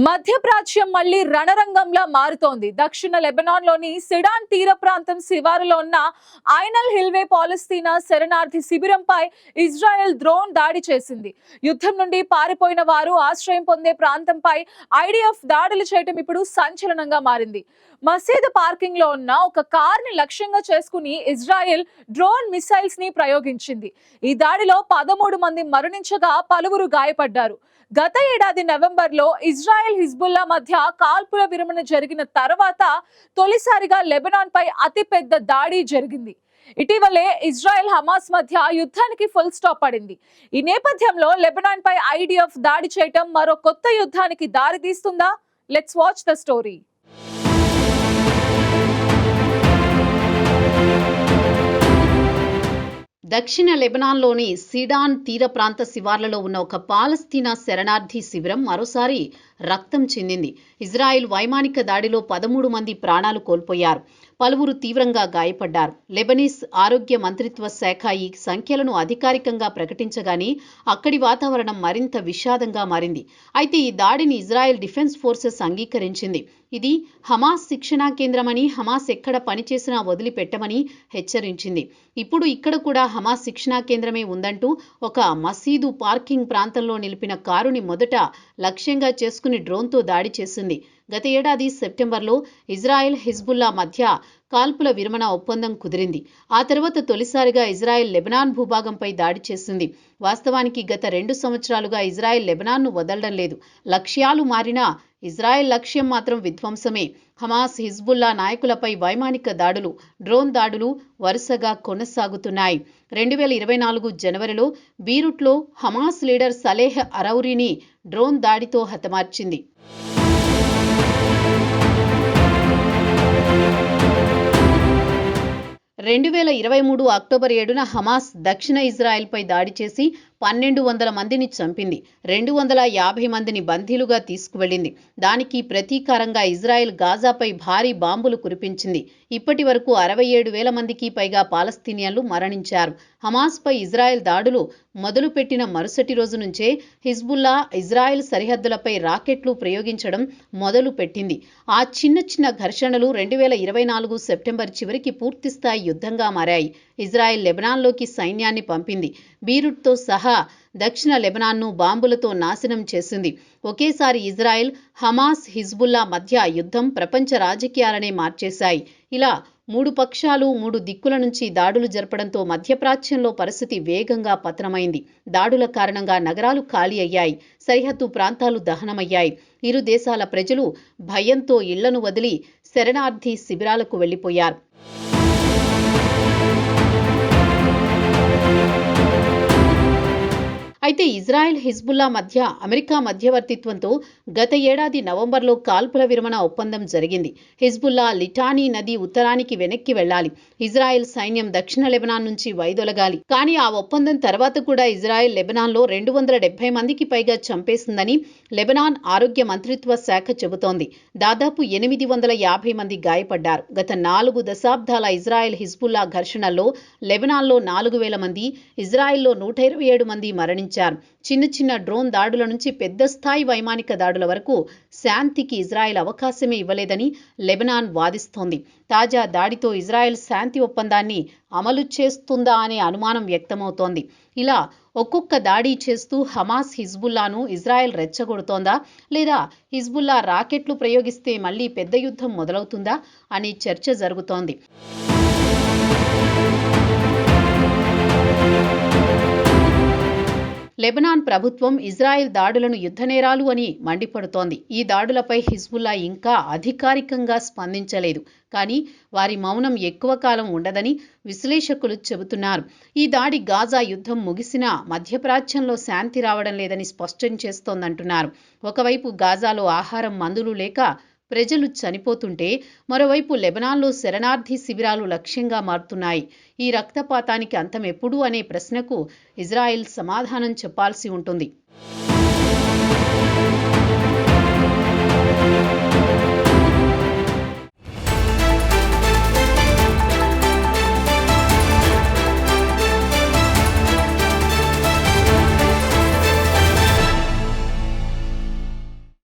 మధ్యప్రాచ్యం మళ్లీ రణరంగంలా మారుతోంది. దక్షిణ లెబనాన్లోని సిడాన్ తీర ప్రాంతం శివారులో ఉన్న ఐనల్ హిల్వే పాలస్తీనా శరణార్థి శిబిరంపై ఇజ్రాయెల్ డ్రోన్ దాడి చేసింది. యుద్ధం నుండి పారిపోయిన వారు ఆశ్రయం పొందే ప్రాంతంపై ఐడిఎఫ్ దాడులు చేయడం ఇప్పుడు సంచలనంగా మారింది. మసీదు పార్కింగ్ లో ఉన్న ఒక కార్ ని లక్ష్యంగా చేసుకుని ఇజ్రాయెల్ డ్రోన్ మిసైల్స్ ని ప్రయోగించింది. ఈ దాడిలో 13 మంది మరణించగా పలువురు గాయపడ్డారు. గత ఏడాది నవంబర్లో ఇజ్రాయెల్ హిజ్బుల్లా మధ్య కాల్పుల విరమణ జరిగిన తర్వాత తొలిసారిగా లెబనాన్ పై అతిపెద్ద దాడి జరిగింది. ఇటీవలే ఇజ్రాయెల్ హమాస్ మధ్య యుద్ధానికి ఫుల్ స్టాప్ పడింది. ఈ నేపథ్యంలో లెబనాన్ పై ఐడిఎఫ్ దాడి చేయటం మరో కొత్త యుద్ధానికి దారితీస్తుందా? Let's watch the story. దక్షిణ లెబనాన్లోని సిడాన్ తీర ప్రాంత శివార్లలో ఉన్న ఒక పాలస్తీనా శరణార్థి శిబిరం మరోసారి రక్తం చెందింది. ఇజ్రాయెల్ వైమానిక దాడిలో 13 మంది ప్రాణాలు కోల్పోయారు, పలువురు తీవ్రంగా గాయపడ్డారు. లెబనీస్ ఆరోగ్య మంత్రిత్వ శాఖ ఈ సంఖ్యలను అధికారికంగా ప్రకటించగానే అక్కడి వాతావరణం మరింత విషాదంగా మారింది. అయితే ఈ దాడిని ఇజ్రాయెల్ డిఫెన్స్ ఫోర్సెస్ అంగీకరించింది. ఇది హమాస్ శిక్షణా కేంద్రమని, హమాస్ ఎక్కడ పనిచేసినా వదిలిపెట్టమని హెచ్చరించింది. ఇప్పుడు ఇక్కడ కూడా హమాస్ శిక్షణా కేంద్రమే ఉందంటూ ఒక మసీదు పార్కింగ్ ప్రాంతంలో నిలిపిన కారుని మొదట లక్ష్యంగా చేసుకుని డ్రోన్తో దాడి చేసింది. గత ఏడాది సెప్టెంబర్లో ఇజ్రాయెల్ హిజ్బుల్లా మధ్య కాల్పుల విరమణ ఒప్పందం కుదిరింది. ఆ తర్వాత తొలిసారిగా ఇజ్రాయెల్ లెబనాన్ భూభాగంపై దాడి చేసింది. వాస్తవానికి గత 2 సంవత్సరాలుగా ఇజ్రాయెల్ లెబనాన్ను వదలడం లేదు. లక్ష్యాలు మారినా ఇజ్రాయెల్ లక్ష్యం మాత్రం విధ్వంసమే. హమాస్, హిజ్బుల్లా నాయకులపై వైమానిక దాడులు, డ్రోన్ దాడులు వరుసగా కొనసాగుతున్నాయి. 2024 జనవరిలో బీరుట్లో హమాస్ లీడర్ సలేహ్ అరౌరీని డ్రోన్ దాడితో హతమార్చింది. 2023 అక్టోబర్ 7న హమాస్ దక్షిణ ఇజ్రాయెల్పై దాడి చేసి 1200 మందిని చంపింది. 250 మందిని బందీలుగా తీసుకువెళ్లింది. దానికి ప్రతీకారంగా ఇజ్రాయెల్ గాజాపై భారీ బాంబులు కురిపించింది. ఇప్పటి వరకు 67,000 మందికి పైగా పాలస్తీనియన్లు మరణించారు. హమాస్పై ఇజ్రాయెల్ దాడులు మొదలుపెట్టిన మరుసటి రోజు నుంచే హిజ్బుల్లా ఇజ్రాయెల్ సరిహద్దులపై రాకెట్లు ప్రయోగించడం మొదలుపెట్టింది. ఆ చిన్న ఘర్షణలు 2024 సెప్టెంబర్ చివరికి పూర్తిస్థాయి యుద్ధంగా మారాయి. ఇజ్రాయెల్ లెబనాన్లోకి సైన్యాన్ని పంపింది. బీరుట్తో సహా దక్షిణ లెబనాన్ను బాంబులతో నాశనం చేసింది. ఒకేసారి ఇజ్రాయెల్, హమాస్, హిజ్బుల్లా మధ్య యుద్ధం ప్రపంచ రాజకీయాలనే మార్చేశాయి. ఇలా 3 పక్షాలు 3 దిక్కుల నుంచి దాడులు జరపడంతో మధ్యప్రాచ్యంలో పరిస్థితి వేగంగా పతనమైంది. దాడుల కారణంగా నగరాలు ఖాళీ అయ్యాయి, సరిహద్దు ప్రాంతాలు దహనమయ్యాయి. ఇరు దేశాల ప్రజలు భయంతో ఇళ్లను వదిలి శరణార్థి శిబిరాలకు వెళ్లిపోయారు. అయితే ఇజ్రాయెల్, హిజ్బుల్లా మధ్య అమెరికా మధ్యవర్తిత్వంతో గత ఏడాది నవంబర్లో కాల్పుల విరమణ ఒప్పందం జరిగింది. హిజ్బుల్లా లిటానీ నది ఉత్తరానికి వెనక్కి వెళ్లాలి, ఇజ్రాయెల్ సైన్యం దక్షిణ లెబనాన్ నుంచి వైదొలగాలి. కానీ ఆ ఒప్పందం తర్వాత కూడా ఇజ్రాయెల్ లెబనాన్లో 270 మందికి పైగా చంపేసిందని లెబనాన్ ఆరోగ్య మంత్రిత్వ శాఖ చెబుతోంది. దాదాపు 850 మంది గాయపడ్డారు. గత 4 దశాబ్దాల ఇజ్రాయెల్ హిజ్బుల్లా ఘర్షణల్లో లెబనాన్లో 4,000 మంది, ఇజ్రాయెల్లో 127 మంది మరణించారు. చిన్న డ్రోన్ దాడుల నుంచి పెద్ద స్థాయి వైమానిక దాడుల వరకు శాంతికి ఇజ్రాయెల్ అవకాశమే ఇవ్వలేదని లెబనాన్ వాదిస్తోంది. తాజా దాడితో ఇజ్రాయెల్ శాంతి ఒప్పందాన్ని అమలు చేస్తుందా అనే అనుమానం వ్యక్తమవుతోంది. ఇలా ఒక్కొక్క దాడి చేస్తూ హమాస్, హిజ్బుల్లాను ఇజ్రాయెల్ రెచ్చగొడుతోందా, లేదా హిజ్బుల్లా రాకెట్లు ప్రయోగిస్తే మళ్లీ పెద్ద యుద్ధం మొదలవుతుందా అనే చర్చ జరుగుతోంది. లెబనాన్ ప్రభుత్వం ఇజ్రాయెల్ దాడులను యుద్ధనేరాలు అని మండిపడుతోంది. ఈ దాడులపై హిజ్బుల్లా ఇంకా అధికారికంగా స్పందించలేదు. కానీ వారి మౌనం ఎక్కువ కాలం ఉండదని విశ్లేషకులు చెబుతున్నారు. ఈ దాడి గాజా యుద్ధం ముగిసినా మధ్యప్రాచ్యంలో శాంతి రావడం లేదని స్పష్టం చేస్తోందంటున్నారు. ఒకవైపు గాజాలో ఆహారం, మందులు లేక ప్రజలు చనిపోతుంటే, మరోవైపు లెబనాన్లో శరణార్థి శిబిరాలు లక్ష్యంగా మారుతున్నాయి. ఈ రక్తపాతానికి అంతం ఎప్పుడు అనే ప్రశ్నకు ఇజ్రాయెల్ సమాధానం చెప్పాల్సి ఉంటుంది.